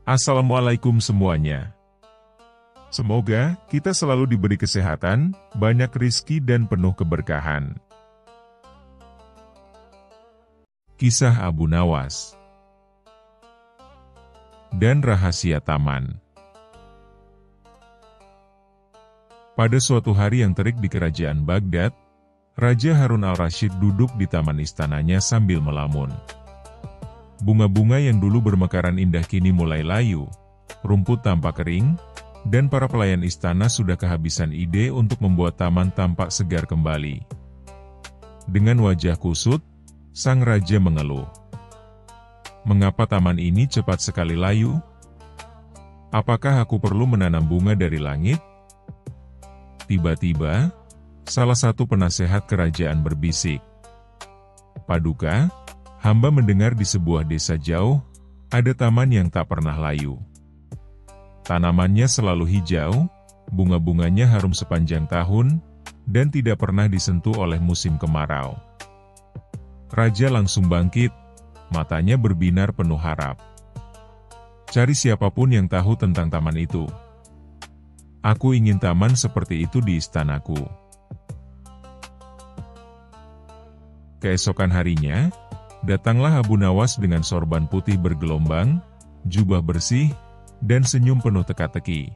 Assalamualaikum semuanya. Semoga kita selalu diberi kesehatan, banyak rizki dan penuh keberkahan. Kisah Abu Nawas dan Rahasia Taman. Pada suatu hari yang terik di kerajaan Baghdad, Raja Harun al-Rasyid duduk di taman istananya sambil melamun. Bunga-bunga yang dulu bermekaran indah kini mulai layu, rumput tampak kering, dan para pelayan istana sudah kehabisan ide untuk membuat taman tampak segar kembali. Dengan wajah kusut, sang raja mengeluh. Mengapa taman ini cepat sekali layu? Apakah aku perlu menanam bunga dari langit? Tiba-tiba, salah satu penasehat kerajaan berbisik. Paduka, hamba mendengar di sebuah desa jauh, ada taman yang tak pernah layu. Tanamannya selalu hijau, bunga-bunganya harum sepanjang tahun, dan tidak pernah disentuh oleh musim kemarau. Raja langsung bangkit, matanya berbinar penuh harap. Cari siapapun yang tahu tentang taman itu. Aku ingin taman seperti itu di istanaku. Keesokan harinya, datanglah Abu Nawas dengan sorban putih bergelombang, jubah bersih, dan senyum penuh teka-teki.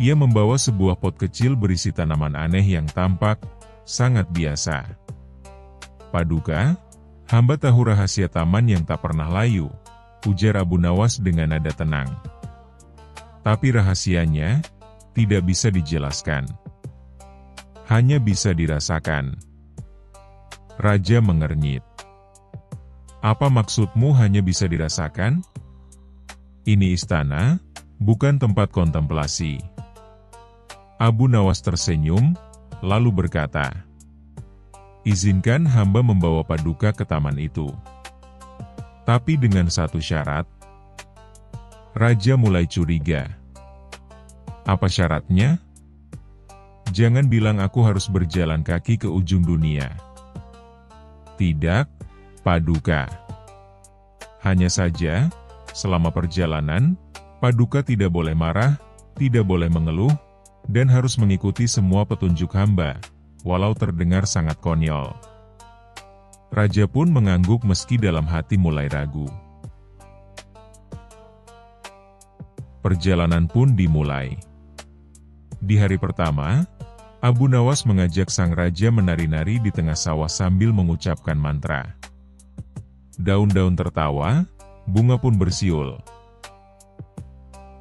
Ia membawa sebuah pot kecil berisi tanaman aneh yang tampak sangat biasa. Paduka, hamba tahu rahasia taman yang tak pernah layu, ujar Abu Nawas dengan nada tenang. Tapi rahasianya tidak bisa dijelaskan. Hanya bisa dirasakan. Raja mengernyit. Apa maksudmu hanya bisa dirasakan? Ini istana, bukan tempat kontemplasi. Abu Nawas tersenyum, lalu berkata, izinkan hamba membawa Paduka ke taman itu. Tapi dengan satu syarat. Raja mulai curiga. Apa syaratnya? Jangan bilang aku harus berjalan kaki ke ujung dunia. Tidak, Paduka. Hanya saja, selama perjalanan, Paduka tidak boleh marah, tidak boleh mengeluh, dan harus mengikuti semua petunjuk hamba, walau terdengar sangat konyol. Raja pun mengangguk meski dalam hati mulai ragu. Perjalanan pun dimulai. Di hari pertama, Abu Nawas mengajak sang raja menari-nari di tengah sawah sambil mengucapkan mantra. Daun-daun tertawa, bunga pun bersiul.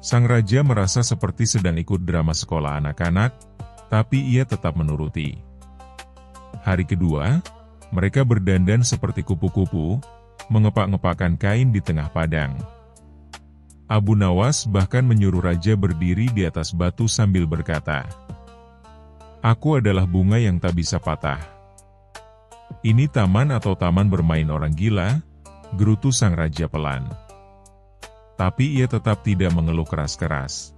Sang raja merasa seperti sedang ikut drama sekolah anak-anak, tapi ia tetap menuruti. Hari kedua, mereka berdandan seperti kupu-kupu, mengepak-ngepakkan kain di tengah padang. Abu Nawas bahkan menyuruh raja berdiri di atas batu sambil berkata, aku adalah bunga yang tak bisa patah. Ini taman atau taman bermain orang gila? Gerutu sang raja pelan. Tapi ia tetap tidak mengeluh keras-keras.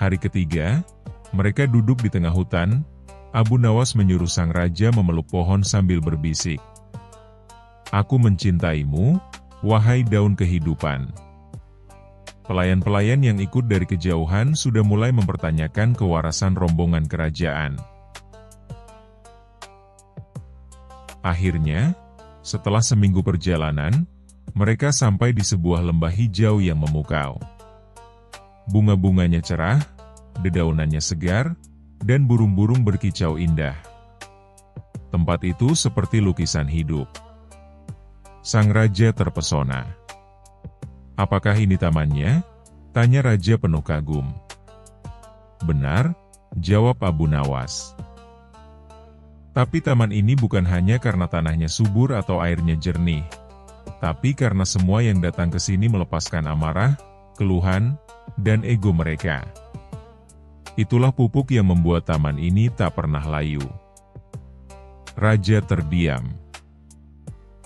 Hari ketiga, mereka duduk di tengah hutan. Abu Nawas menyuruh sang raja memeluk pohon sambil berbisik. Aku mencintaimu, wahai daun kehidupan. Pelayan-pelayan yang ikut dari kejauhan sudah mulai mempertanyakan kewarasan rombongan kerajaan. Akhirnya, setelah seminggu perjalanan, mereka sampai di sebuah lembah hijau yang memukau. Bunga-bunganya cerah, dedaunannya segar, dan burung-burung berkicau indah. Tempat itu seperti lukisan hidup. Sang raja terpesona. Apakah ini tamannya? Tanya raja penuh kagum. Benar, jawab Abu Nawas. Tapi taman ini bukan hanya karena tanahnya subur atau airnya jernih, tapi karena semua yang datang ke sini melepaskan amarah, keluhan, dan ego mereka. Itulah pupuk yang membuat taman ini tak pernah layu. Raja terdiam.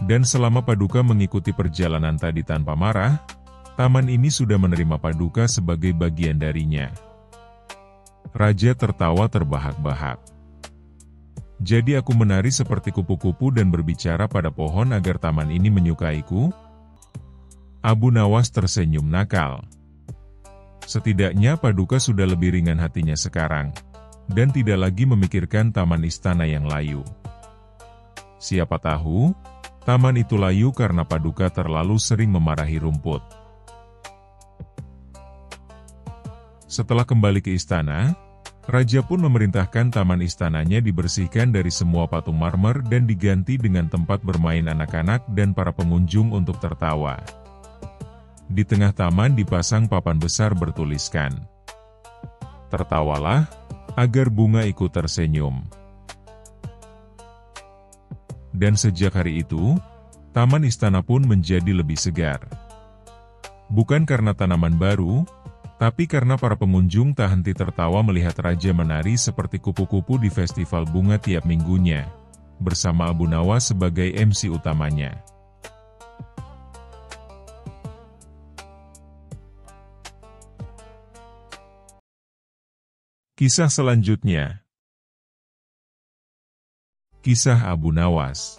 Dan selama Paduka mengikuti perjalanan tadi tanpa marah, taman ini sudah menerima Paduka sebagai bagian darinya. Raja tertawa terbahak-bahak. Jadi aku menari seperti kupu-kupu dan berbicara pada pohon agar taman ini menyukaiku? Abu Nawas tersenyum nakal. Setidaknya Paduka sudah lebih ringan hatinya sekarang, dan tidak lagi memikirkan taman istana yang layu. Siapa tahu, taman itu layu karena Paduka terlalu sering memarahi rumput. Setelah kembali ke istana, Raja pun memerintahkan taman istananya dibersihkan dari semua patung marmer dan diganti dengan tempat bermain anak-anak dan para pengunjung untuk tertawa. Di tengah taman dipasang papan besar bertuliskan, "Tertawalah, agar bunga ikut tersenyum." Dan sejak hari itu, taman istana pun menjadi lebih segar. Bukan karena tanaman baru, tapi karena para pengunjung tak henti tertawa melihat Raja menari seperti kupu-kupu di festival bunga tiap minggunya, bersama Abu Nawas sebagai MC utamanya. Kisah selanjutnya. Kisah Abu Nawas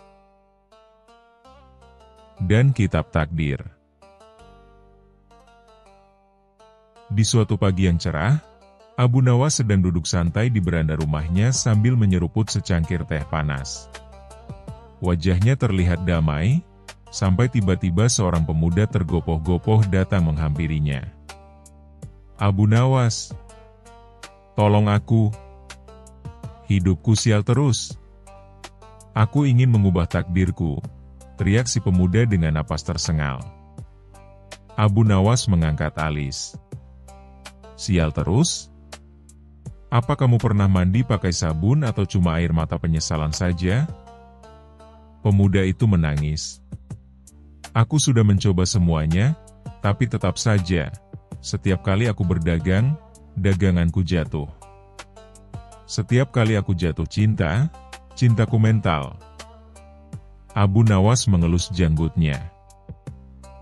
dan Kitab Takdir. Di suatu pagi yang cerah, Abu Nawas sedang duduk santai di beranda rumahnya sambil menyeruput secangkir teh panas. Wajahnya terlihat damai, sampai tiba-tiba seorang pemuda tergopoh-gopoh datang menghampirinya. "Abu Nawas, tolong aku. Hidupku sial terus. Aku ingin mengubah takdirku," teriak si pemuda dengan napas tersengal. Abu Nawas mengangkat alis. "Sial terus? Apa kamu pernah mandi pakai sabun atau cuma air mata penyesalan saja?" Pemuda itu menangis. "Aku sudah mencoba semuanya, tapi tetap saja, setiap kali aku berdagang, daganganku jatuh. Setiap kali aku jatuh cinta, cintaku mental." Abu Nawas mengelus janggutnya.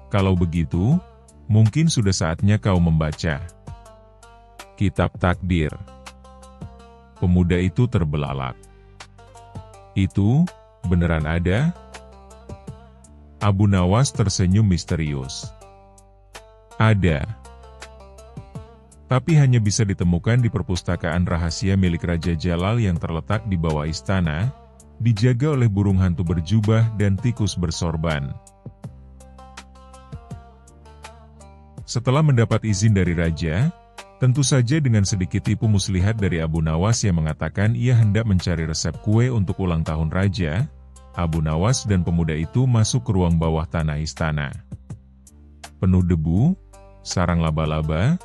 "Kalau begitu, mungkin sudah saatnya kau membaca Kitab Takdir." Pemuda itu terbelalak. "Itu, beneran ada?" Abu Nawas tersenyum misterius. "Ada. Tapi hanya bisa ditemukan di perpustakaan rahasia milik Raja Jalal yang terletak di bawah istana, dijaga oleh burung hantu berjubah dan tikus bersorban." Setelah mendapat izin dari Raja, tentu saja dengan sedikit tipu muslihat dari Abu Nawas yang mengatakan ia hendak mencari resep kue untuk ulang tahun Raja, Abu Nawas dan pemuda itu masuk ke ruang bawah tanah istana. Penuh debu, sarang laba-laba,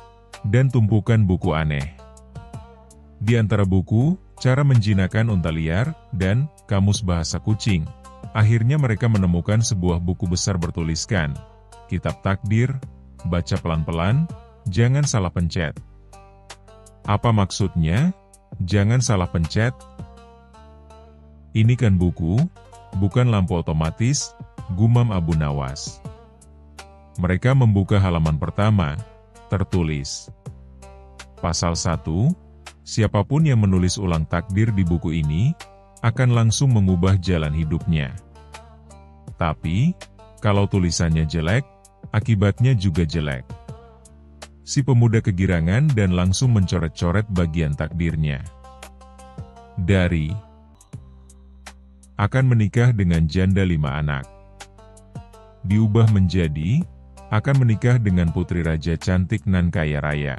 dan tumpukan buku aneh. Di antara buku, cara menjinakkan unta liar, dan kamus bahasa kucing. Akhirnya mereka menemukan sebuah buku besar bertuliskan, "Kitab Takdir, baca pelan-pelan, jangan salah pencet." Apa maksudnya? Jangan salah pencet? "Ini kan buku, bukan lampu otomatis," gumam Abu Nawas. Mereka membuka halaman pertama, tertulis, Pasal 1, siapapun yang menulis ulang takdir di buku ini, akan langsung mengubah jalan hidupnya. Tapi, kalau tulisannya jelek, akibatnya juga jelek. Si pemuda kegirangan dan langsung mencoret-coret bagian takdirnya. Dari akan menikah dengan janda 5 anak. Diubah menjadi akan menikah dengan putri raja cantik nan kaya raya.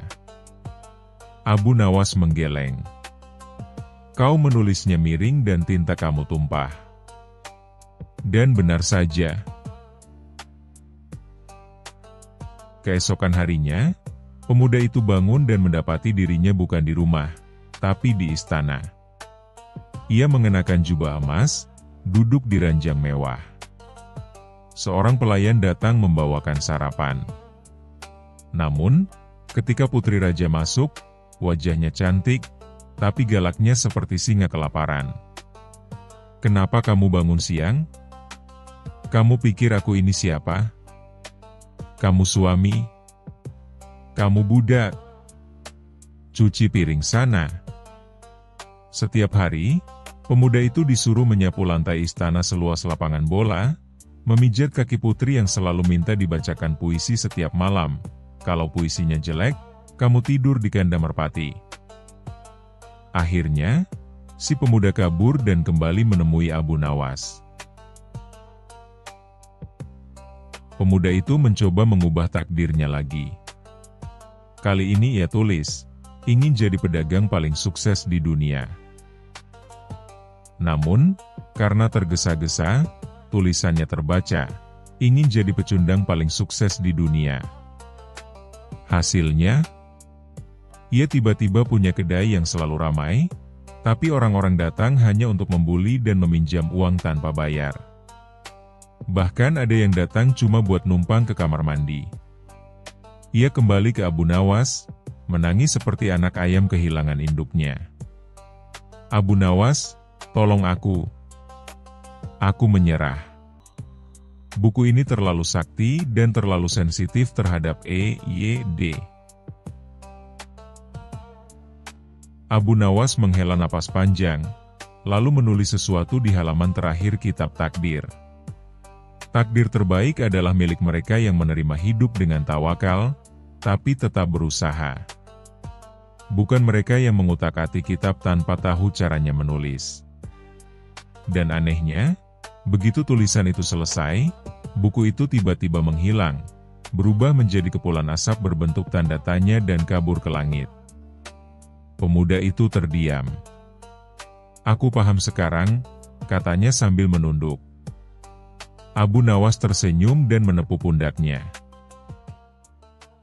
Abu Nawas menggeleng. Kau menulisnya miring dan tinta kamu tumpah. Dan benar saja. Keesokan harinya, pemuda itu bangun dan mendapati dirinya bukan di rumah, tapi di istana. Ia mengenakan jubah emas, duduk di ranjang mewah. Seorang pelayan datang membawakan sarapan. Namun, ketika putri raja masuk, wajahnya cantik, tapi galaknya seperti singa kelaparan. Kenapa kamu bangun siang? Kamu pikir aku ini siapa? Kamu suami? Kamu budak? Cuci piring sana. Setiap hari, pemuda itu disuruh menyapu lantai istana seluas lapangan bola, memijat kaki putri yang selalu minta dibacakan puisi setiap malam. Kalau puisinya jelek, kamu tidur di kandang merpati. Akhirnya, si pemuda kabur dan kembali menemui Abu Nawas. Pemuda itu mencoba mengubah takdirnya lagi. Kali ini ia tulis, ingin jadi pedagang paling sukses di dunia. Namun, karena tergesa-gesa, tulisannya terbaca, ingin jadi pecundang paling sukses di dunia. Hasilnya, ia tiba-tiba punya kedai yang selalu ramai, tapi orang-orang datang hanya untuk membuli dan meminjam uang tanpa bayar. Bahkan ada yang datang cuma buat numpang ke kamar mandi. Ia kembali ke Abu Nawas, menangis seperti anak ayam kehilangan induknya. Abu Nawas, tolong aku. Aku menyerah. Buku ini terlalu sakti dan terlalu sensitif terhadap EYD. Abu Nawas menghela napas panjang, lalu menulis sesuatu di halaman terakhir kitab takdir. Takdir terbaik adalah milik mereka yang menerima hidup dengan tawakal, tapi tetap berusaha. Bukan mereka yang mengutak-atik kitab tanpa tahu caranya menulis. Dan anehnya, begitu tulisan itu selesai, buku itu tiba-tiba menghilang, berubah menjadi kepulan asap berbentuk tanda tanya dan kabur ke langit. Pemuda itu terdiam. Aku paham sekarang, katanya sambil menunduk. Abu Nawas tersenyum dan menepuk pundaknya.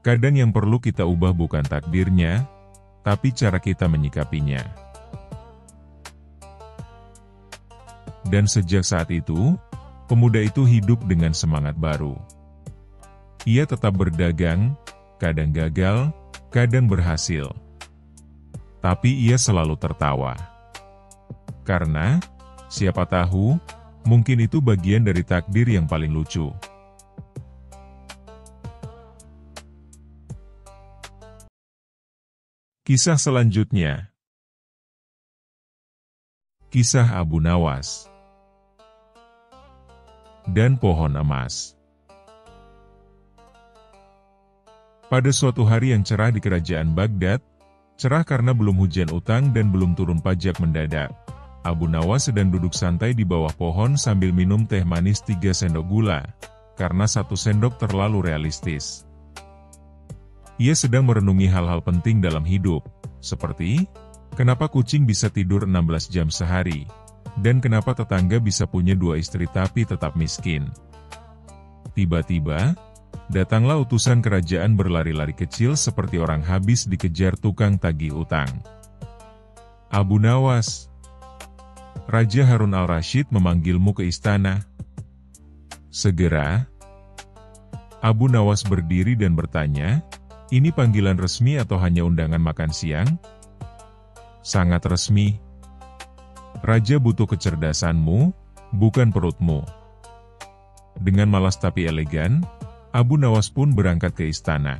Kadang yang perlu kita ubah bukan takdirnya, tapi cara kita menyikapinya. Dan sejak saat itu, pemuda itu hidup dengan semangat baru. Ia tetap berdagang, kadang gagal, kadang berhasil. Tapi ia selalu tertawa. Karena, siapa tahu, mungkin itu bagian dari takdir yang paling lucu. Kisah selanjutnya. Kisah Abu Nawas dan pohon emas. Pada suatu hari yang cerah di kerajaan Baghdad, cerah karena belum hujan utang dan belum turun pajak mendadak, Abu Nawas sedang duduk santai di bawah pohon sambil minum teh manis 3 sendok gula, karena 1 sendok terlalu realistis. Ia sedang merenungi hal-hal penting dalam hidup, seperti, kenapa kucing bisa tidur 16 jam sehari, dan kenapa tetangga bisa punya 2 istri tapi tetap miskin. Tiba-tiba, datanglah utusan kerajaan berlari-lari kecil seperti orang habis dikejar tukang tagih utang. Abu Nawas, Raja Harun al-Rashid memanggilmu ke istana. Segera, Abu Nawas berdiri dan bertanya, ini panggilan resmi atau hanya undangan makan siang? Sangat resmi. Raja butuh kecerdasanmu, bukan perutmu. Dengan malas tapi elegan, Abu Nawas pun berangkat ke istana.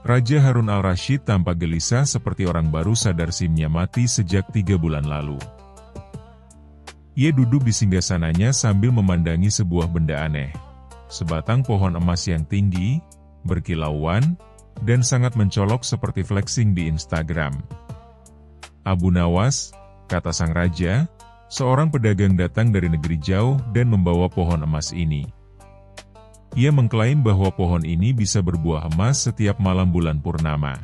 Raja Harun al-Rashid tampak gelisah seperti orang baru sadar SIM-nya mati sejak 3 bulan lalu. Ia duduk di singgasananya sambil memandangi sebuah benda aneh. Sebatang pohon emas yang tinggi, berkilauan, dan sangat mencolok seperti flexing di Instagram. Abu Nawas, kata sang raja, seorang pedagang datang dari negeri jauh dan membawa pohon emas ini. Ia mengklaim bahwa pohon ini bisa berbuah emas setiap malam bulan purnama.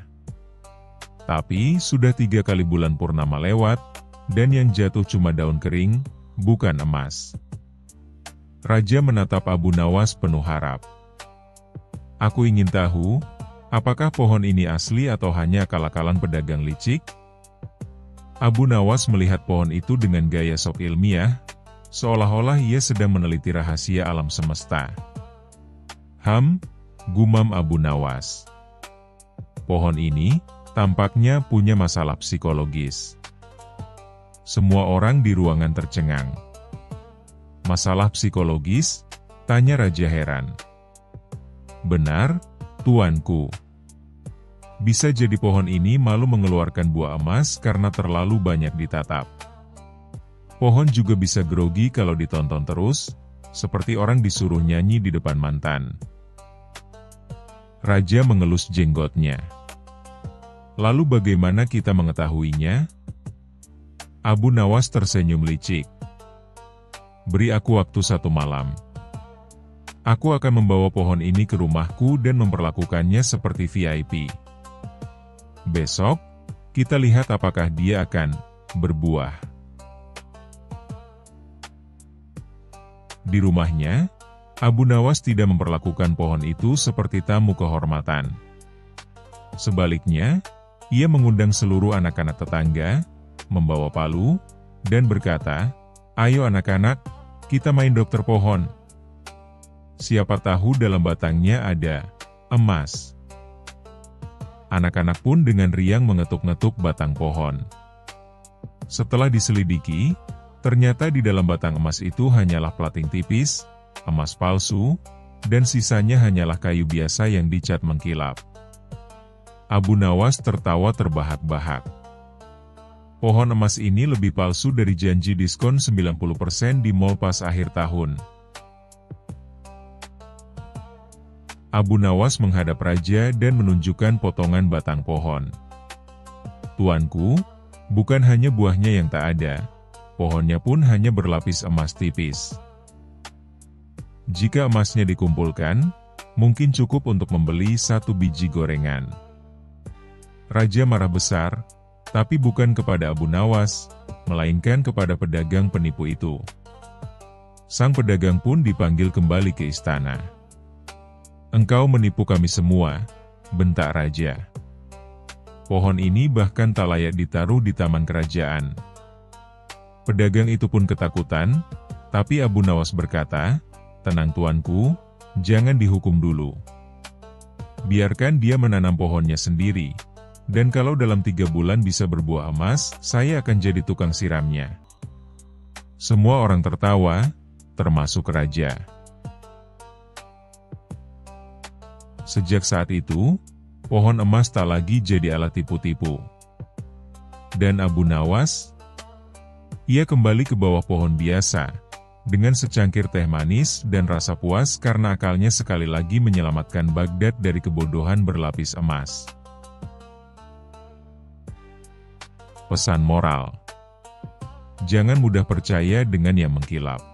Tapi, sudah 3 kali bulan purnama lewat, dan yang jatuh cuma daun kering, bukan emas. Raja menatap Abu Nawas penuh harap. Aku ingin tahu, apakah pohon ini asli atau hanya akal-akalan pedagang licik? Abu Nawas melihat pohon itu dengan gaya sok ilmiah, seolah-olah ia sedang meneliti rahasia alam semesta. Gumam Abu Nawas. Pohon ini, tampaknya punya masalah psikologis. Semua orang di ruangan tercengang. Masalah psikologis? Tanya Raja heran. Benar, tuanku. Bisa jadi pohon ini malu mengeluarkan buah emas karena terlalu banyak ditatap. Pohon juga bisa grogi kalau ditonton terus, seperti orang disuruh nyanyi di depan mantan. Raja mengelus jenggotnya. Lalu bagaimana kita mengetahuinya? Abu Nawas tersenyum licik. Beri aku waktu 1 malam. Aku akan membawa pohon ini ke rumahku dan memperlakukannya seperti VIP. Besok, kita lihat apakah dia akan berbuah. Di rumahnya, Abu Nawas tidak memperlakukan pohon itu seperti tamu kehormatan. Sebaliknya, ia mengundang seluruh anak-anak tetangga, membawa palu, dan berkata, "Ayo anak-anak, kita main dokter pohon. Siapa tahu dalam batangnya ada emas." Anak-anak pun dengan riang mengetuk-ngetuk batang pohon. Setelah diselidiki, ternyata di dalam batang emas itu hanyalah plating tipis, emas palsu, dan sisanya hanyalah kayu biasa yang dicat mengkilap. Abu Nawas tertawa terbahak-bahak. Pohon emas ini lebih palsu dari janji diskon 90% di mall pas akhir tahun. Abu Nawas menghadap raja dan menunjukkan potongan batang pohon. "Tuanku, bukan hanya buahnya yang tak ada, pohonnya pun hanya berlapis emas tipis. Jika emasnya dikumpulkan, mungkin cukup untuk membeli 1 biji gorengan." Raja marah besar, tapi bukan kepada Abu Nawas, melainkan kepada pedagang penipu itu. Sang pedagang pun dipanggil kembali ke istana. "Engkau menipu kami semua," bentak raja. "Pohon ini bahkan tak layak ditaruh di taman kerajaan." Pedagang itu pun ketakutan, tapi Abu Nawas berkata, "Tenang tuanku, jangan dihukum dulu. Biarkan dia menanam pohonnya sendiri, dan kalau dalam 3 bulan bisa berbuah emas, saya akan jadi tukang siramnya." Semua orang tertawa, termasuk raja. Sejak saat itu, pohon emas tak lagi jadi alat tipu-tipu. Dan Abu Nawas, ia kembali ke bawah pohon biasa, dengan secangkir teh manis dan rasa puas karena akalnya sekali lagi menyelamatkan Baghdad dari kebodohan berlapis emas. Pesan moral: jangan mudah percaya dengan yang mengkilap.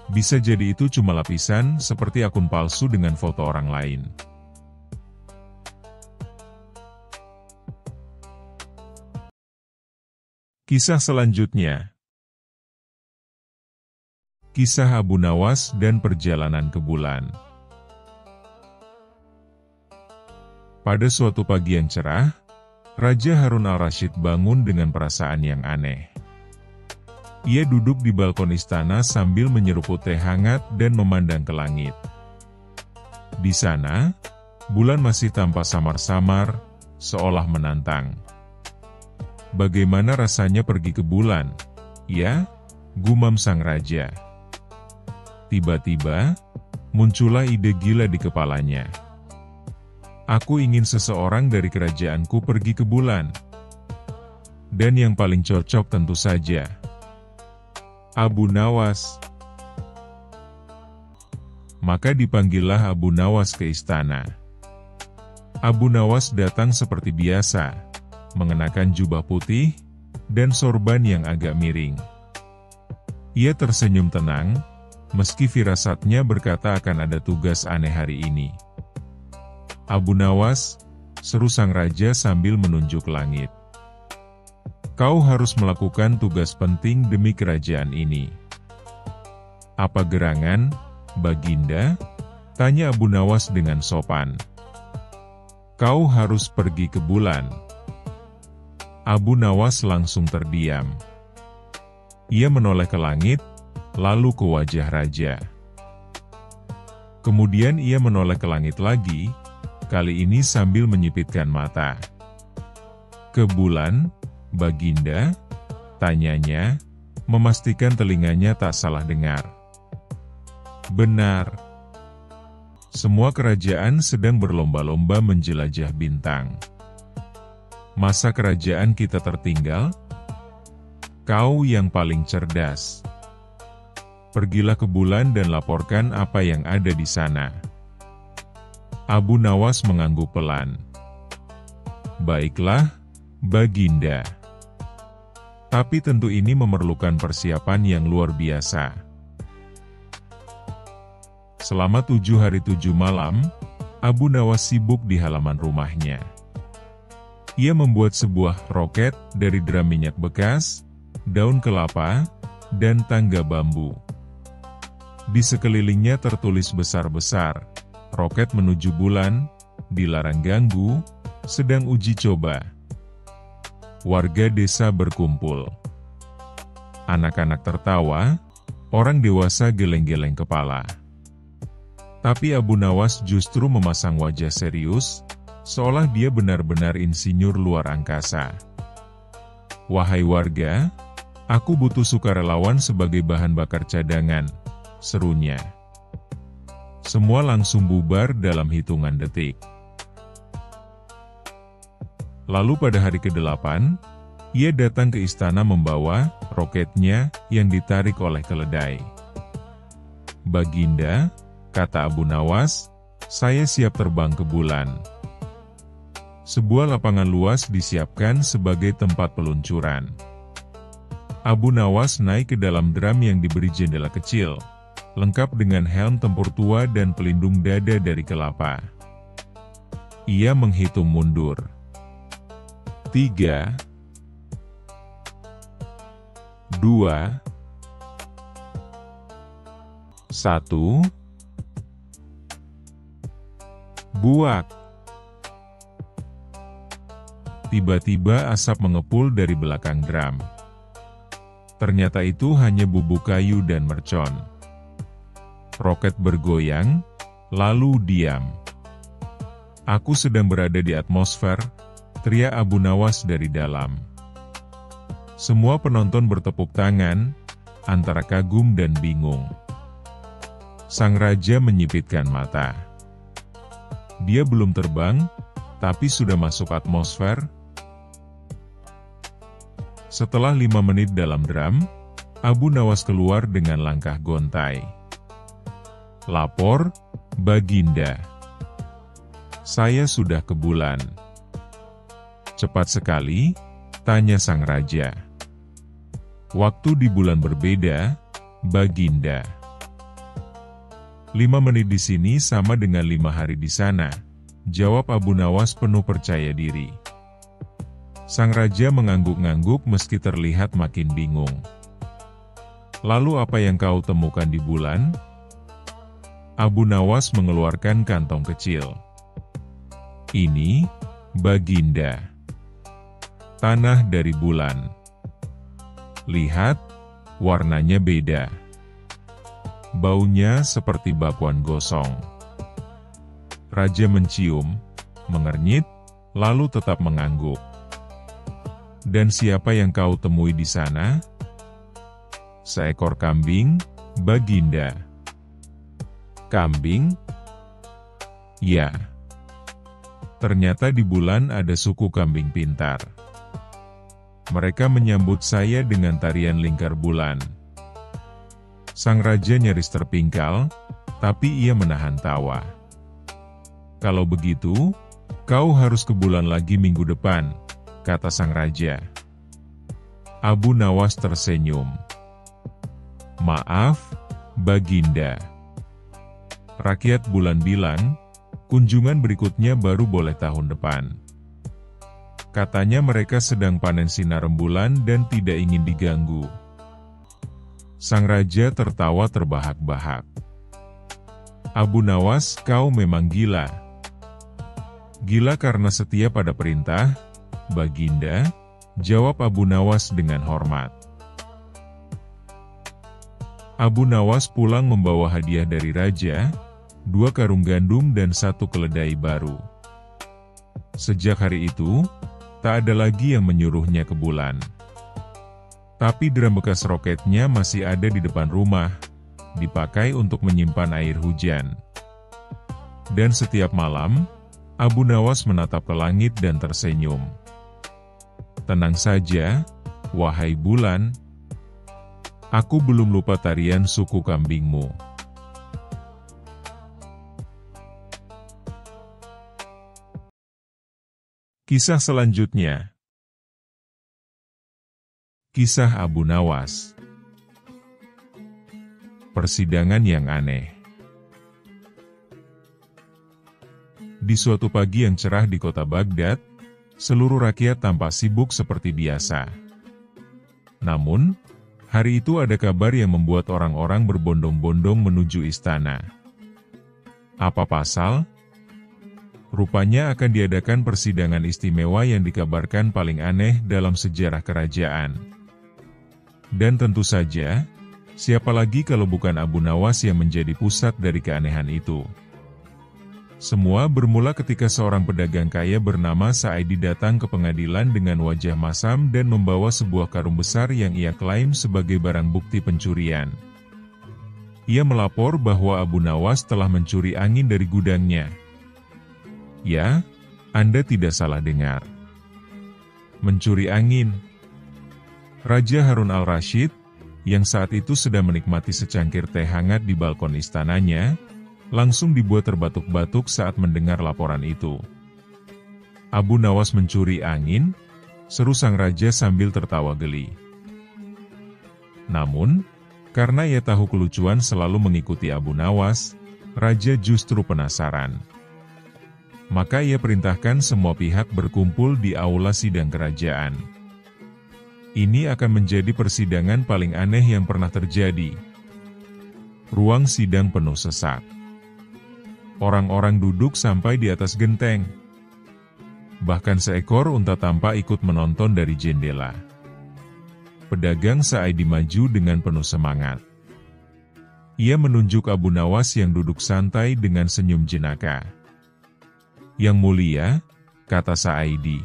Bisa jadi itu cuma lapisan, seperti akun palsu dengan foto orang lain. Kisah selanjutnya. Kisah Abu Nawas dan perjalanan ke bulan. Pada suatu pagi yang cerah, Raja Harun al-Rasyid bangun dengan perasaan yang aneh. Ia duduk di balkon istana sambil menyeruput teh hangat dan memandang ke langit. Di sana, bulan masih tampak samar-samar, seolah menantang. "Bagaimana rasanya pergi ke bulan, ya?" gumam sang raja. Tiba-tiba, muncullah ide gila di kepalanya. "Aku ingin seseorang dari kerajaanku pergi ke bulan. Dan yang paling cocok tentu saja Abu Nawas." Maka dipanggillah Abu Nawas ke istana. Abu Nawas datang seperti biasa, mengenakan jubah putih, dan sorban yang agak miring. Ia tersenyum tenang, meski firasatnya berkata akan ada tugas aneh hari ini. "Abu Nawas," seru sang raja sambil menunjuk langit. "Kau harus melakukan tugas penting demi kerajaan ini." "Apa gerangan, Baginda?" tanya Abu Nawas dengan sopan. "Kau harus pergi ke bulan." Abu Nawas langsung terdiam. Ia menoleh ke langit, lalu ke wajah raja. Kemudian ia menoleh ke langit lagi, kali ini sambil menyipitkan mata. "Ke bulan, Baginda?" tanyanya, memastikan telinganya tak salah dengar. "Benar. Semua kerajaan sedang berlomba-lomba menjelajah bintang. Masa kerajaan kita tertinggal?" Kau yang paling cerdas. Pergilah ke bulan dan laporkan apa yang ada di sana. Abu Nawas mengangguk pelan. Baiklah, Baginda. Tapi tentu ini memerlukan persiapan yang luar biasa. Selama 7 hari 7 malam, Abu Nawas sibuk di halaman rumahnya. Ia membuat sebuah roket dari drum minyak bekas, daun kelapa, dan tangga bambu. Di sekelilingnya tertulis besar-besar, roket menuju bulan, dilarang ganggu, sedang uji coba. Warga desa berkumpul. Anak-anak tertawa, orang dewasa geleng-geleng kepala. Tapi Abu Nawas justru memasang wajah serius, seolah dia benar-benar insinyur luar angkasa. Wahai warga, aku butuh sukarelawan sebagai bahan bakar cadangan, serunya. Semua langsung bubar dalam hitungan detik. Lalu pada hari ke-8, ia datang ke istana membawa roketnya yang ditarik oleh keledai. Baginda, kata Abu Nawas, saya siap terbang ke bulan. Sebuah lapangan luas disiapkan sebagai tempat peluncuran. Abu Nawas naik ke dalam drum yang diberi jendela kecil, lengkap dengan helm tempur tua dan pelindung dada dari kelapa. Ia menghitung mundur. 3, 2, 1, buak. Tiba-tiba asap mengepul dari belakang drum. Ternyata itu hanya bubuk kayu dan mercon. Roket bergoyang, lalu diam. Aku sedang berada di atmosfer, teriak Abu Nawas dari dalam. Semua penonton bertepuk tangan, antara kagum dan bingung. Sang raja menyipitkan mata. Dia belum terbang, tapi sudah masuk atmosfer. Setelah 5 menit dalam drum, Abu Nawas keluar dengan langkah gontai. Lapor, Baginda. Saya sudah ke bulan. Cepat sekali, tanya sang raja. Waktu di bulan berbeda, Baginda. 5 menit di sini sama dengan 5 hari di sana, jawab Abu Nawas penuh percaya diri. Sang raja mengangguk-ngangguk meski terlihat makin bingung. Lalu apa yang kau temukan di bulan? Abu Nawas mengeluarkan kantong kecil. Ini, Baginda. Tanah dari bulan. Lihat, warnanya beda. Baunya seperti bakwan gosong. Raja mencium, mengernyit, lalu tetap mengangguk. Dan siapa yang kau temui di sana? Seekor kambing, Baginda. Kambing? Ya. Ternyata di bulan ada suku kambing pintar. Mereka menyambut saya dengan tarian lingkar bulan. Sang raja nyaris terpingkal, tapi ia menahan tawa. Kalau begitu, kau harus ke bulan lagi minggu depan, kata sang raja. Abu Nawas tersenyum. Maaf, Baginda. Rakyat bulan bilang, kunjungan berikutnya baru boleh tahun depan. Katanya mereka sedang panen sinar rembulan dan tidak ingin diganggu. Sang raja tertawa terbahak-bahak. Abu Nawas, kau memang gila. Gila karena setia pada perintah, Baginda, jawab Abu Nawas dengan hormat. Abu Nawas pulang membawa hadiah dari raja, 2 karung gandum dan 1 keledai baru. Sejak hari itu, tak ada lagi yang menyuruhnya ke bulan. Tapi drum bekas roketnya masih ada di depan rumah, dipakai untuk menyimpan air hujan. Dan setiap malam, Abu Nawas menatap ke langit dan tersenyum. Tenang saja, Wahai bulan, aku belum lupa tarian suku kambingmu. Kisah selanjutnya. Kisah Abu Nawas. Persidangan yang aneh. Di suatu pagi yang cerah di kota Baghdad, seluruh rakyat tampak sibuk seperti biasa. Namun, hari itu ada kabar yang membuat orang-orang berbondong-bondong menuju istana. Apa pasal? Rupanya akan diadakan persidangan istimewa yang dikabarkan paling aneh dalam sejarah kerajaan. Dan tentu saja, siapa lagi kalau bukan Abu Nawas yang menjadi pusat dari keanehan itu. Semua bermula ketika seorang pedagang kaya bernama Sa'idi datang ke pengadilan dengan wajah masam dan membawa sebuah karung besar yang ia klaim sebagai barang bukti pencurian. Ia melapor bahwa Abu Nawas telah mencuri angin dari gudangnya. Ya, Anda tidak salah dengar. Mencuri angin. Raja Harun al-Rashid, yang saat itu sedang menikmati secangkir teh hangat di balkon istananya, langsung dibuat terbatuk-batuk saat mendengar laporan itu. Abu Nawas mencuri angin, seru sang raja sambil tertawa geli. Namun, karena ia tahu kelucuan selalu mengikuti Abu Nawas, raja justru penasaran. Maka ia perintahkan semua pihak berkumpul di aula sidang kerajaan. Ini akan menjadi persidangan paling aneh yang pernah terjadi. Ruang sidang penuh sesak. Orang-orang duduk sampai di atas genteng. Bahkan seekor unta tampak ikut menonton dari jendela. Pedagang Sa'idi maju dengan penuh semangat. Ia menunjuk Abu Nawas yang duduk santai dengan senyum jenaka. Yang mulia, kata Sa'idi,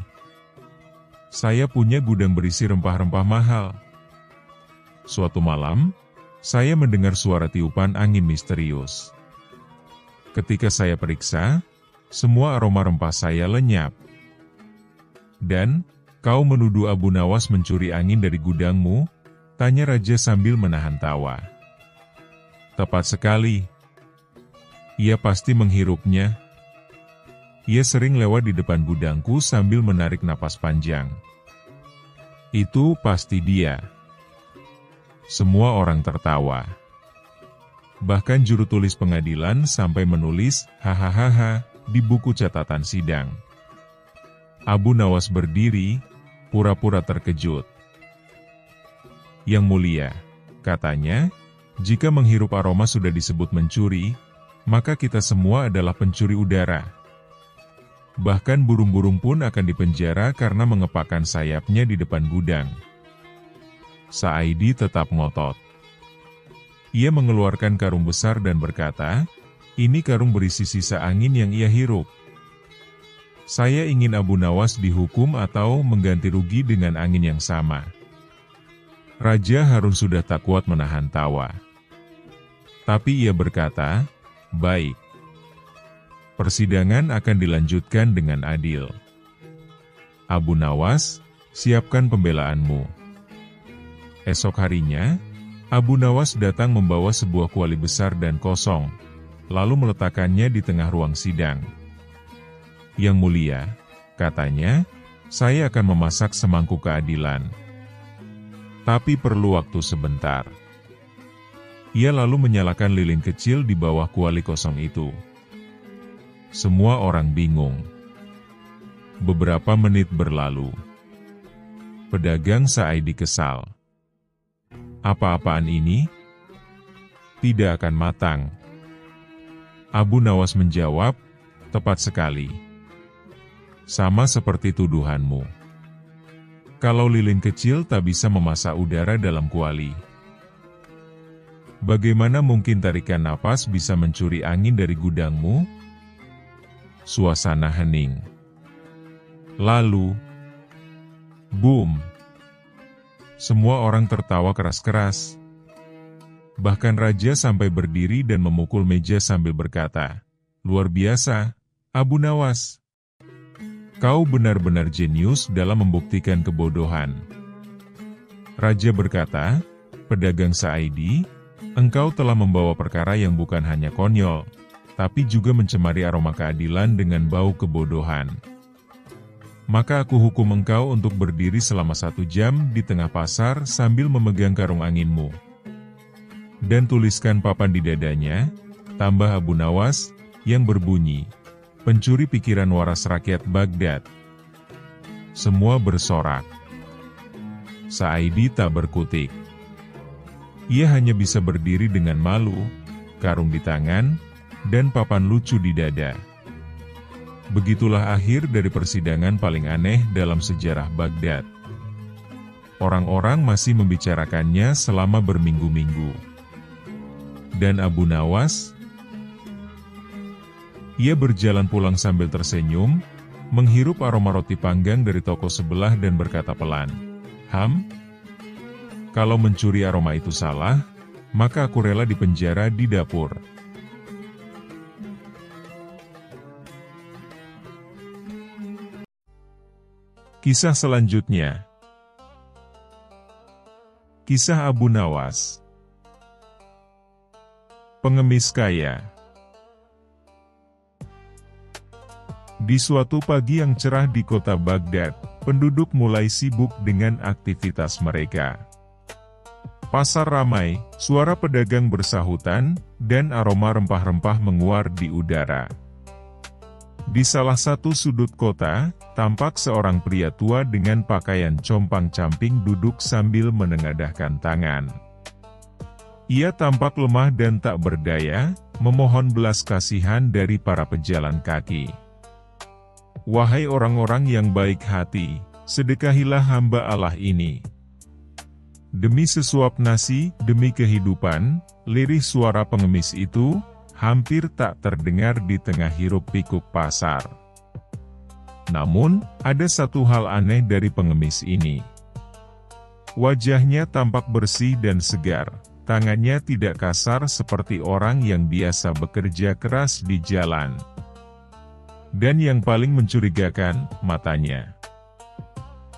saya punya gudang berisi rempah-rempah mahal. Suatu malam, saya mendengar suara tiupan angin misterius. Ketika saya periksa, semua aroma rempah saya lenyap. Dan, kau menuduh Abu Nawas mencuri angin dari gudangmu? Tanya raja sambil menahan tawa. Tepat sekali. Ia pasti menghirupnya. Ia sering lewat di depan gudangku sambil menarik napas panjang. Itu pasti dia. Semua orang tertawa. Bahkan juru tulis pengadilan sampai menulis hahaha di buku catatan sidang. Abu Nawas berdiri, pura-pura terkejut. Yang mulia, katanya, jika menghirup aroma sudah disebut mencuri, maka kita semua adalah pencuri udara. Bahkan burung-burung pun akan dipenjara karena mengepakkan sayapnya di depan gudang. Sa'idi tetap ngotot. Ia mengeluarkan karung besar dan berkata, ini karung berisi sisa angin yang ia hirup. Saya ingin Abu Nawas dihukum atau mengganti rugi dengan angin yang sama. Raja Harun sudah tak kuat menahan tawa. Tapi ia berkata, baik. Persidangan akan dilanjutkan dengan adil. Abu Nawas, siapkan pembelaanmu. Esok harinya, Abu Nawas datang membawa sebuah kuali besar dan kosong, lalu meletakkannya di tengah ruang sidang. Yang mulia, katanya, saya akan memasak semangkuk keadilan. Tapi perlu waktu sebentar. Ia lalu menyalakan lilin kecil di bawah kuali kosong itu. Semua orang bingung. Beberapa menit berlalu. Pedagang Sa'idi kesal. Apa-apaan ini? Tidak akan matang. Abu Nawas menjawab, tepat sekali. Sama seperti tuduhanmu. Kalau lilin kecil tak bisa memasak udara dalam kuali, bagaimana mungkin tarikan napas bisa mencuri angin dari gudangmu? Suasana hening. Lalu, boom! Semua orang tertawa keras-keras. Bahkan raja sampai berdiri dan memukul meja sambil berkata, luar biasa, Abu Nawas. Kau benar-benar jenius dalam membuktikan kebodohan. Raja berkata, "Pedagang Sa'idi, engkau telah membawa perkara yang bukan hanya konyol, tapi juga mencemari aroma keadilan dengan bau kebodohan. Maka aku hukum engkau untuk berdiri selama 1 jam di tengah pasar sambil memegang karung anginmu. Dan tuliskan papan di dadanya," tambah Abu Nawas, yang berbunyi, "Pencuri pikiran waras rakyat Baghdad." Semua bersorak. Sa'idi tak berkutik. Ia hanya bisa berdiri dengan malu, karung di tangan, dan papan lucu di dada. Begitulah akhir dari persidangan paling aneh dalam sejarah Baghdad. Orang-orang masih membicarakannya selama berminggu-minggu. Dan Abu Nawas? Ia berjalan pulang sambil tersenyum, menghirup aroma roti panggang dari toko sebelah dan berkata pelan, Kalau mencuri aroma itu salah, maka aku rela dipenjara di dapur." Kisah selanjutnya. Kisah Abu Nawas. Pengemis kaya. Di suatu pagi yang cerah di kota Baghdad, penduduk mulai sibuk dengan aktivitas mereka. Pasar ramai, suara pedagang bersahutan, dan aroma rempah-rempah menguar di udara. Di salah satu sudut kota, tampak seorang pria tua dengan pakaian compang-camping duduk sambil menengadahkan tangan. Ia tampak lemah dan tak berdaya, memohon belas kasihan dari para pejalan kaki. "Wahai orang-orang yang baik hati, sedekahilah hamba Allah ini. Demi sesuap nasi, demi kehidupan," lirih suara pengemis itu, hampir tak terdengar di tengah hiruk-pikuk pasar. Namun, ada satu hal aneh dari pengemis ini. Wajahnya tampak bersih dan segar, tangannya tidak kasar seperti orang yang biasa bekerja keras di jalan. Dan yang paling mencurigakan, matanya.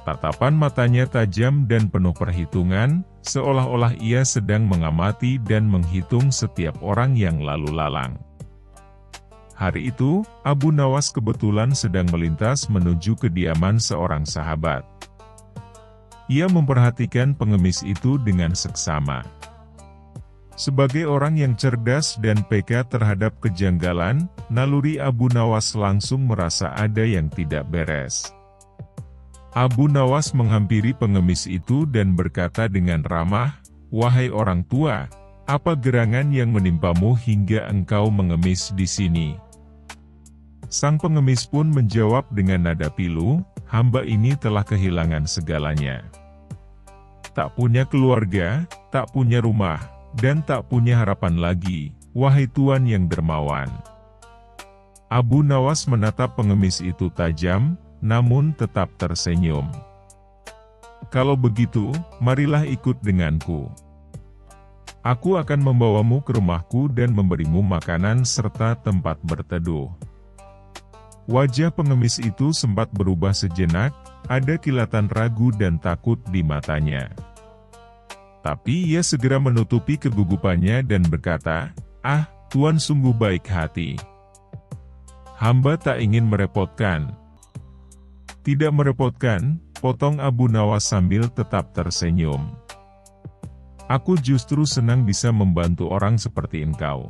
Tatapan matanya tajam dan penuh perhitungan, seolah-olah ia sedang mengamati dan menghitung setiap orang yang lalu lalang. Hari itu, Abu Nawas kebetulan sedang melintas menuju kediaman seorang sahabat. Ia memperhatikan pengemis itu dengan seksama. Sebagai orang yang cerdas dan peka terhadap kejanggalan, naluri Abu Nawas langsung merasa ada yang tidak beres. Abu Nawas menghampiri pengemis itu dan berkata dengan ramah, "Wahai orang tua, apa gerangan yang menimpamu hingga engkau mengemis di sini?" Sang pengemis pun menjawab dengan nada pilu, "Hamba ini telah kehilangan segalanya. Tak punya keluarga, tak punya rumah, dan tak punya harapan lagi, wahai Tuan yang dermawan." Abu Nawas menatap pengemis itu tajam, namun tetap tersenyum. "Kalau begitu, marilah ikut denganku. Aku akan membawamu ke rumahku dan memberimu makanan serta tempat berteduh." Wajah pengemis itu sempat berubah sejenak, ada kilatan ragu dan takut di matanya. Tapi ia segera menutupi kegugupannya dan berkata, "Ah, Tuan sungguh baik hati. Hamba tak ingin merepotkan." "Tidak merepotkan," potong Abu Nawas sambil tetap tersenyum. "Aku justru senang bisa membantu orang seperti engkau."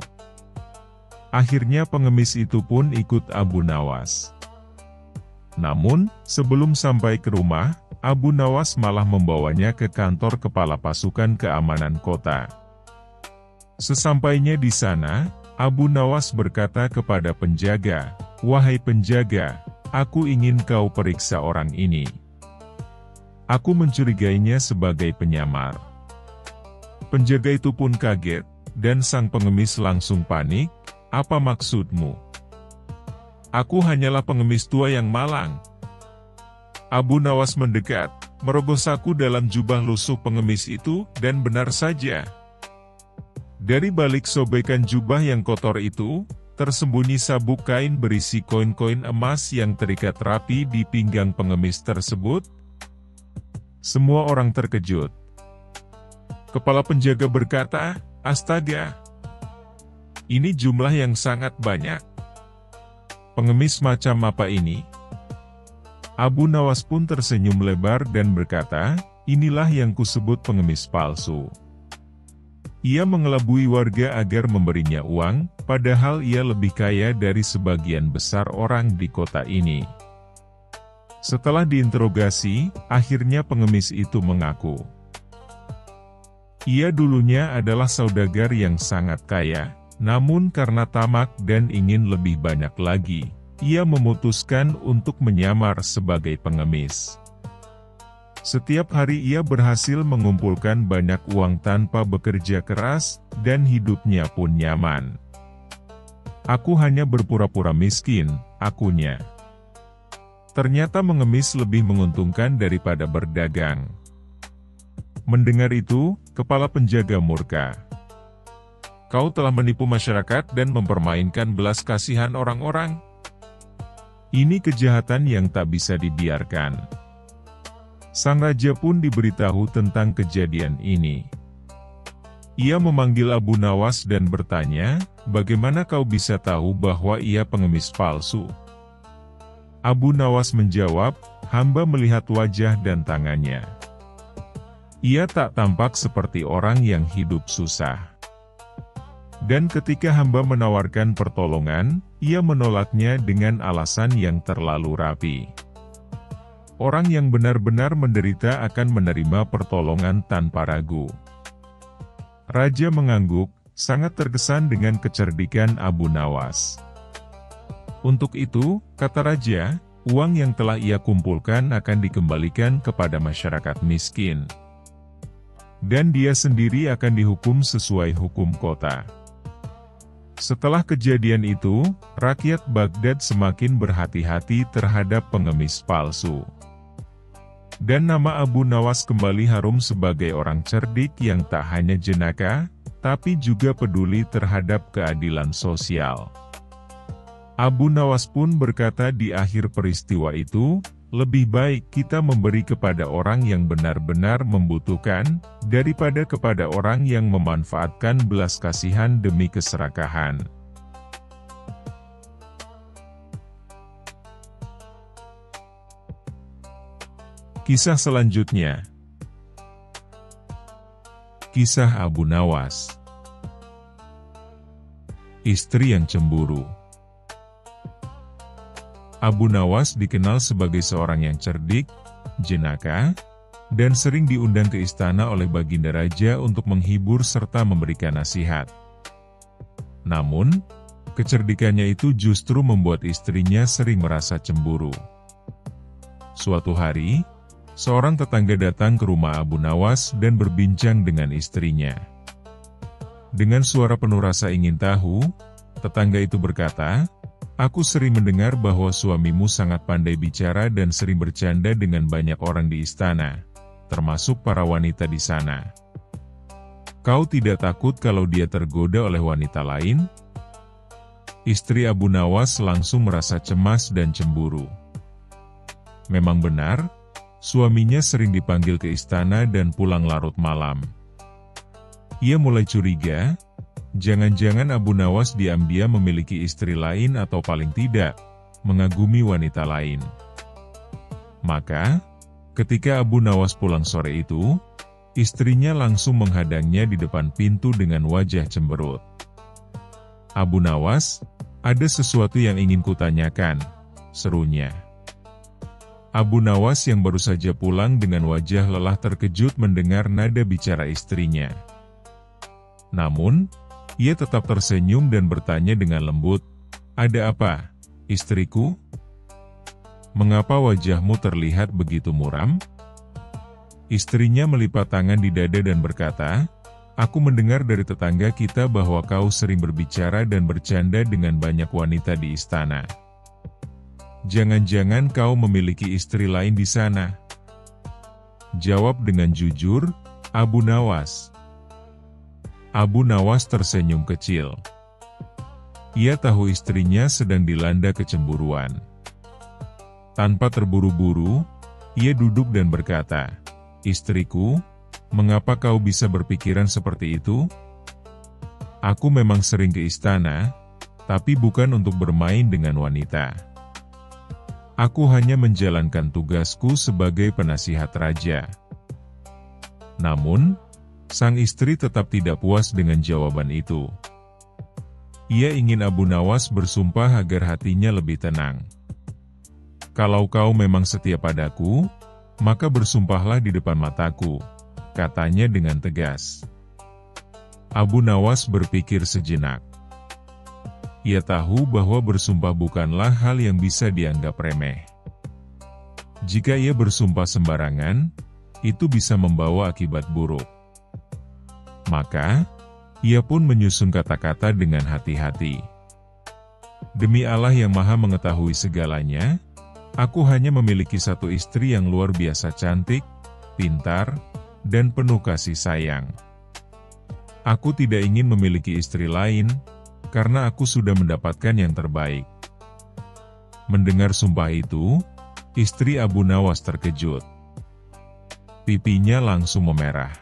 Akhirnya pengemis itu pun ikut Abu Nawas. Namun, sebelum sampai ke rumah, Abu Nawas malah membawanya ke kantor kepala pasukan keamanan kota. Sesampainya di sana, Abu Nawas berkata kepada penjaga, "Wahai penjaga, aku ingin kau periksa orang ini. Aku mencurigainya sebagai penyamar." Penjaga itu pun kaget, dan sang pengemis langsung panik, "Apa maksudmu?" "Aku hanyalah pengemis tua yang malang." Abu Nawas mendekat, merogoh saku dalam jubah lusuh pengemis itu, dan benar saja. Dari balik sobekan jubah yang kotor itu, tersembunyi sabuk kain berisi koin-koin emas yang terikat rapi di pinggang pengemis tersebut. Semua orang terkejut. Kepala penjaga berkata, "Astaga, ini jumlah yang sangat banyak. Pengemis macam apa ini?" Abu Nawas pun tersenyum lebar dan berkata, "Inilah yang kusebut pengemis palsu." Ia mengelabui warga agar memberinya uang, padahal ia lebih kaya dari sebagian besar orang di kota ini. Setelah diinterogasi, akhirnya pengemis itu mengaku. Ia dulunya adalah saudagar yang sangat kaya, namun karena tamak dan ingin lebih banyak lagi, ia memutuskan untuk menyamar sebagai pengemis. Setiap hari ia berhasil mengumpulkan banyak uang tanpa bekerja keras, dan hidupnya pun nyaman. "Aku hanya berpura-pura miskin," akunya. Ternyata mengemis lebih menguntungkan daripada berdagang. Mendengar itu, kepala penjaga murka. "Kau telah menipu masyarakat dan mempermainkan belas kasihan orang-orang. Ini kejahatan yang tak bisa dibiarkan." Sang raja pun diberitahu tentang kejadian ini. Ia memanggil Abu Nawas dan bertanya, "Bagaimana kau bisa tahu bahwa ia pengemis palsu?" Abu Nawas menjawab, "Hamba melihat wajah dan tangannya. Ia tak tampak seperti orang yang hidup susah. Dan ketika hamba menawarkan pertolongan, ia menolaknya dengan alasan yang terlalu rapi. Orang yang benar-benar menderita akan menerima pertolongan tanpa ragu." Raja mengangguk, sangat terkesan dengan kecerdikan Abu Nawas. Untuk itu, kata raja, uang yang telah ia kumpulkan akan dikembalikan kepada masyarakat miskin. Dan dia sendiri akan dihukum sesuai hukum kota. Setelah kejadian itu, rakyat Baghdad semakin berhati-hati terhadap pengemis palsu. Dan nama Abu Nawas kembali harum sebagai orang cerdik yang tak hanya jenaka, tapi juga peduli terhadap keadilan sosial. Abu Nawas pun berkata di akhir peristiwa itu, "Lebih baik kita memberi kepada orang yang benar-benar membutuhkan, daripada kepada orang yang memanfaatkan belas kasihan demi keserakahan." Kisah selanjutnya. Kisah Abu Nawas. Istri yang cemburu. Abu Nawas dikenal sebagai seorang yang cerdik, jenaka, dan sering diundang ke istana oleh baginda raja untuk menghibur serta memberikan nasihat. Namun, kecerdikannya itu justru membuat istrinya sering merasa cemburu. Suatu hari, seorang tetangga datang ke rumah Abu Nawas dan berbincang dengan istrinya. Dengan suara penuh rasa ingin tahu, tetangga itu berkata, "Aku sering mendengar bahwa suamimu sangat pandai bicara dan sering bercanda dengan banyak orang di istana, termasuk para wanita di sana. Kau tidak takut kalau dia tergoda oleh wanita lain?" Istri Abu Nawas langsung merasa cemas dan cemburu. Memang benar, suaminya sering dipanggil ke istana dan pulang larut malam. Ia mulai curiga, jangan-jangan Abu Nawas diam-diam memiliki istri lain atau paling tidak, mengagumi wanita lain. Maka, ketika Abu Nawas pulang sore itu, istrinya langsung menghadangnya di depan pintu dengan wajah cemberut. "Abu Nawas, ada sesuatu yang ingin kutanyakan," serunya. Abu Nawas yang baru saja pulang dengan wajah lelah terkejut mendengar nada bicara istrinya. Namun, ia tetap tersenyum dan bertanya dengan lembut, "Ada apa, istriku? Mengapa wajahmu terlihat begitu muram?" Istrinya melipat tangan di dada dan berkata, "Aku mendengar dari tetangga kita bahwa kau sering berbicara dan bercanda dengan banyak wanita di istana. Jangan-jangan kau memiliki istri lain di sana?" Jawab dengan jujur, Abu Nawas. Abu Nawas tersenyum kecil. Ia tahu istrinya sedang dilanda kecemburuan. Tanpa terburu-buru, ia duduk dan berkata, "Istriku, Mengapa kau bisa berpikiran seperti itu? Aku memang sering ke istana, tapi bukan untuk bermain dengan wanita. Aku hanya menjalankan tugasku sebagai penasihat raja." Namun, sang istri tetap tidak puas dengan jawaban itu. Ia ingin Abu Nawas bersumpah agar hatinya lebih tenang. "Kalau kau memang setia padaku, maka bersumpahlah di depan mataku," katanya dengan tegas. Abu Nawas berpikir sejenak. Ia tahu bahwa bersumpah bukanlah hal yang bisa dianggap remeh. Jika ia bersumpah sembarangan, itu bisa membawa akibat buruk. Maka, ia pun menyusun kata-kata dengan hati-hati. "Demi Allah yang Maha Mengetahui segalanya, aku hanya memiliki satu istri yang luar biasa cantik, pintar, dan penuh kasih sayang. Aku tidak ingin memiliki istri lain, karena aku sudah mendapatkan yang terbaik." Mendengar sumpah itu, istri Abu Nawas terkejut. Pipinya langsung memerah.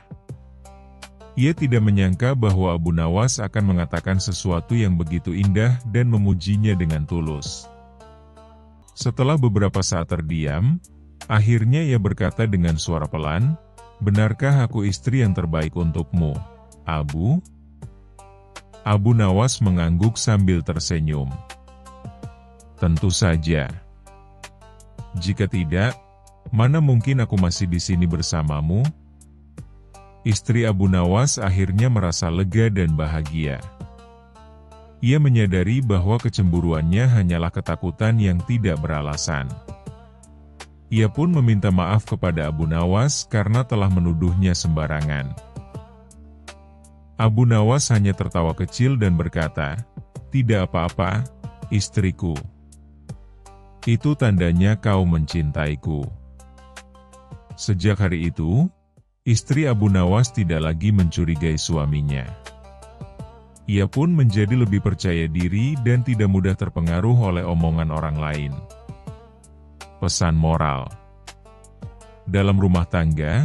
Ia tidak menyangka bahwa Abu Nawas akan mengatakan sesuatu yang begitu indah dan memujinya dengan tulus. Setelah beberapa saat terdiam, akhirnya ia berkata dengan suara pelan, "Benarkah aku istri yang terbaik untukmu, Abu?" Abu Nawas mengangguk sambil tersenyum. "Tentu saja. Jika tidak, mana mungkin aku masih di sini bersamamu?" Istri Abu Nawas akhirnya merasa lega dan bahagia. Ia menyadari bahwa kecemburuannya hanyalah ketakutan yang tidak beralasan. Ia pun meminta maaf kepada Abu Nawas karena telah menuduhnya sembarangan. Abu Nawas hanya tertawa kecil dan berkata, "Tidak apa-apa, istriku. Itu tandanya kau mencintaiku." Sejak hari itu, istri Abu Nawas tidak lagi mencurigai suaminya. Ia pun menjadi lebih percaya diri dan tidak mudah terpengaruh oleh omongan orang lain. Pesan moral: dalam rumah tangga,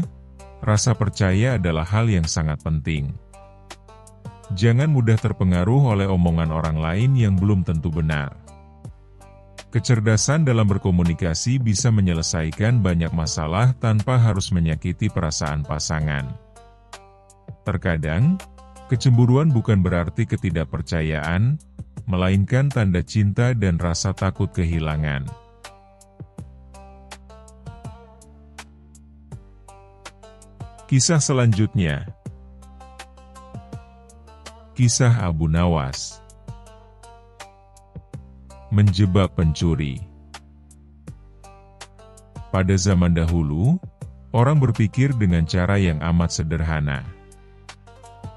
rasa percaya adalah hal yang sangat penting. Jangan mudah terpengaruh oleh omongan orang lain yang belum tentu benar. Kecerdasan dalam berkomunikasi bisa menyelesaikan banyak masalah tanpa harus menyakiti perasaan pasangan. Terkadang, kecemburuan bukan berarti ketidakpercayaan, melainkan tanda cinta dan rasa takut kehilangan. Kisah selanjutnya. Kisah Abu Nawas. Menjebak pencuri. Pada zaman dahulu, orang berpikir dengan cara yang amat sederhana.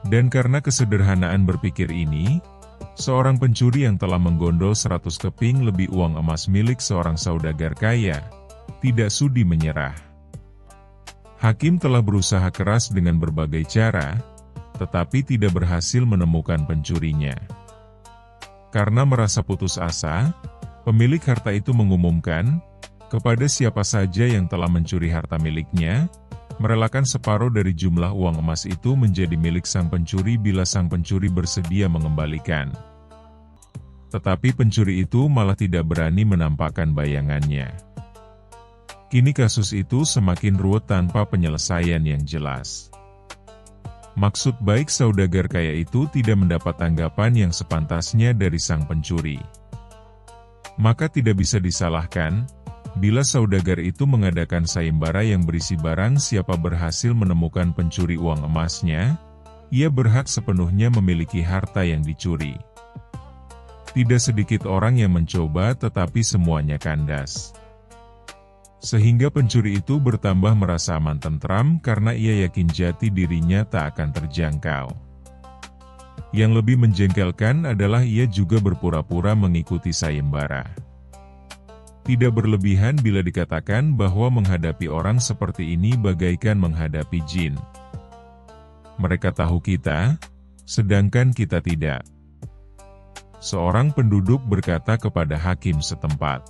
Dan karena kesederhanaan berpikir ini, seorang pencuri yang telah menggondol 100 keping lebih uang emas milik seorang saudagar kaya, tidak sudi menyerah. Hakim telah berusaha keras dengan berbagai cara, tetapi tidak berhasil menemukan pencurinya. Karena merasa putus asa, pemilik harta itu mengumumkan, kepada siapa saja yang telah mencuri harta miliknya, merelakan separuh dari jumlah uang emas itu menjadi milik sang pencuri bila sang pencuri bersedia mengembalikan. Tetapi pencuri itu malah tidak berani menampakkan bayangannya. Kini kasus itu semakin ruwet tanpa penyelesaian yang jelas. Maksud baik saudagar kaya itu tidak mendapat tanggapan yang sepantasnya dari sang pencuri. Maka tidak bisa disalahkan, bila saudagar itu mengadakan sayembara yang berisi barang siapa berhasil menemukan pencuri uang emasnya, ia berhak sepenuhnya memiliki harta yang dicuri. Tidak sedikit orang yang mencoba tetapi semuanya kandas. Sehingga pencuri itu bertambah merasa aman tentram karena ia yakin jati dirinya tak akan terjangkau. Yang lebih menjengkelkan adalah ia juga berpura-pura mengikuti sayembara. Tidak berlebihan bila dikatakan bahwa menghadapi orang seperti ini bagaikan menghadapi jin. Mereka tahu kita, sedangkan kita tidak. Seorang penduduk berkata kepada hakim setempat,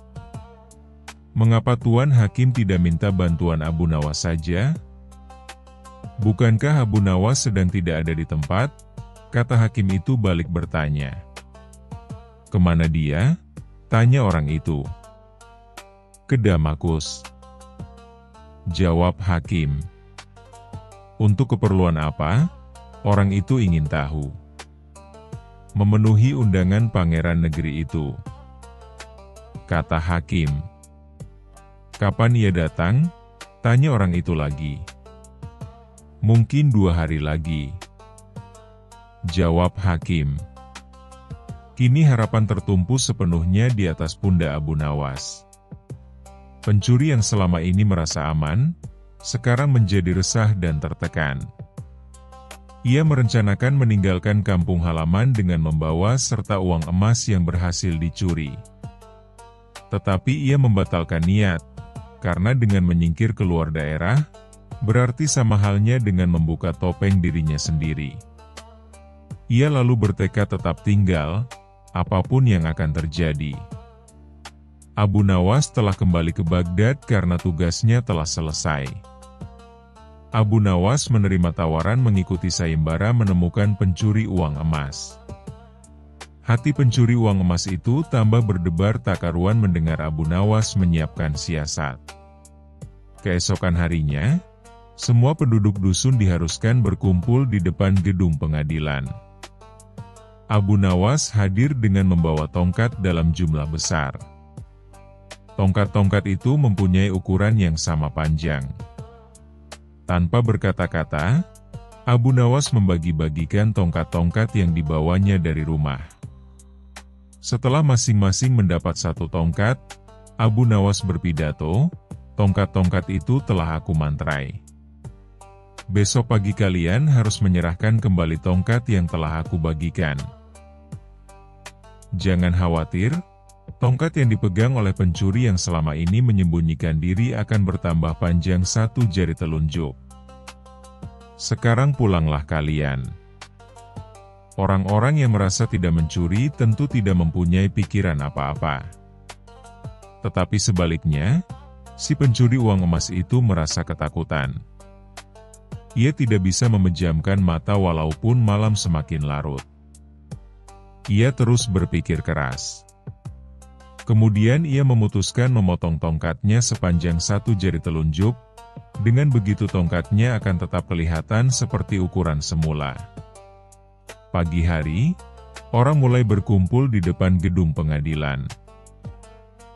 "Mengapa Tuan Hakim tidak minta bantuan Abu Nawas saja?" "Bukankah Abu Nawas sedang tidak ada di tempat?" kata hakim itu balik bertanya. "Kemana dia?" tanya orang itu. "Ke Damaskus," jawab hakim. "Untuk keperluan apa?" orang itu ingin tahu. "Memenuhi undangan pangeran negeri itu," kata hakim. "Kapan ia datang?" tanya orang itu lagi. "Mungkin 2 hari lagi," jawab hakim. Kini harapan tertumpu sepenuhnya di atas pundak Abu Nawas. Pencuri yang selama ini merasa aman, sekarang menjadi resah dan tertekan. Ia merencanakan meninggalkan kampung halaman dengan membawa serta uang emas yang berhasil dicuri. Tetapi ia membatalkan niat, karena dengan menyingkir keluar daerah, berarti sama halnya dengan membuka topeng dirinya sendiri. Ia lalu bertekad tetap tinggal, apapun yang akan terjadi. Abu Nawas telah kembali ke Baghdad karena tugasnya telah selesai. Abu Nawas menerima tawaran mengikuti sayembara menemukan pencuri uang emas. Hati pencuri uang emas itu tambah berdebar tak karuan mendengar Abu Nawas menyiapkan siasat. Keesokan harinya, semua penduduk dusun diharuskan berkumpul di depan gedung pengadilan. Abu Nawas hadir dengan membawa tongkat dalam jumlah besar. Tongkat-tongkat itu mempunyai ukuran yang sama panjang. Tanpa berkata-kata, Abu Nawas membagi-bagikan tongkat-tongkat yang dibawanya dari rumah. Setelah masing-masing mendapat 1 tongkat, Abu Nawas berpidato, "Tongkat-tongkat itu telah aku mantrai. Besok pagi kalian harus menyerahkan kembali tongkat yang telah aku bagikan. Jangan khawatir, tongkat yang dipegang oleh pencuri yang selama ini menyembunyikan diri akan bertambah panjang 1 jari telunjuk. Sekarang pulanglah kalian." Orang-orang yang merasa tidak mencuri tentu tidak mempunyai pikiran apa-apa. Tetapi sebaliknya, si pencuri uang emas itu merasa ketakutan. Ia tidak bisa memejamkan mata walaupun malam semakin larut. Ia terus berpikir keras. Kemudian ia memutuskan memotong tongkatnya sepanjang 1 jari telunjuk, dengan begitu tongkatnya akan tetap kelihatan seperti ukuran semula. Pagi hari, orang mulai berkumpul di depan gedung pengadilan.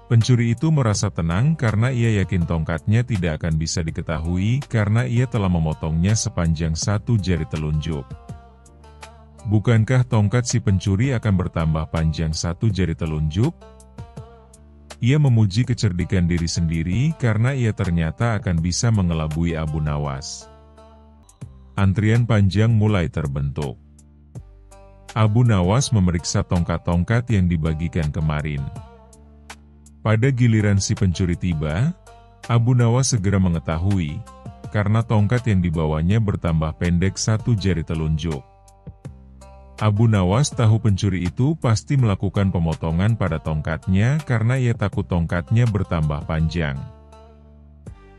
Pencuri itu merasa tenang karena ia yakin tongkatnya tidak akan bisa diketahui karena ia telah memotongnya sepanjang 1 jari telunjuk. Bukankah tongkat si pencuri akan bertambah panjang 1 jari telunjuk? Ia memuji kecerdikan diri sendiri karena ia ternyata akan bisa mengelabui Abu Nawas. Antrian panjang mulai terbentuk. Abu Nawas memeriksa tongkat-tongkat yang dibagikan kemarin. Pada giliran si pencuri tiba, Abu Nawas segera mengetahui, karena tongkat yang dibawanya bertambah pendek 1 jari telunjuk. Abu Nawas tahu pencuri itu pasti melakukan pemotongan pada tongkatnya karena ia takut tongkatnya bertambah panjang.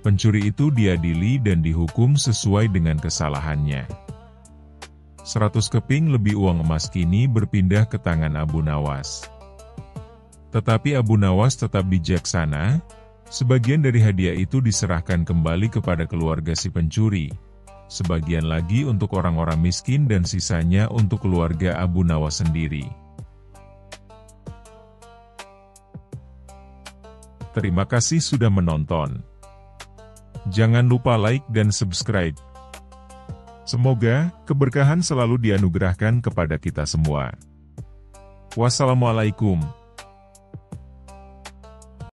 Pencuri itu diadili dan dihukum sesuai dengan kesalahannya. 100 keping lebih uang emas kini berpindah ke tangan Abu Nawas. Tetapi Abu Nawas tetap bijaksana, sebagian dari hadiah itu diserahkan kembali kepada keluarga si pencuri, sebagian lagi untuk orang-orang miskin dan sisanya untuk keluarga Abu Nawas sendiri. Terima kasih sudah menonton. Jangan lupa like dan subscribe. Semoga keberkahan selalu dianugerahkan kepada kita semua. Wassalamualaikum.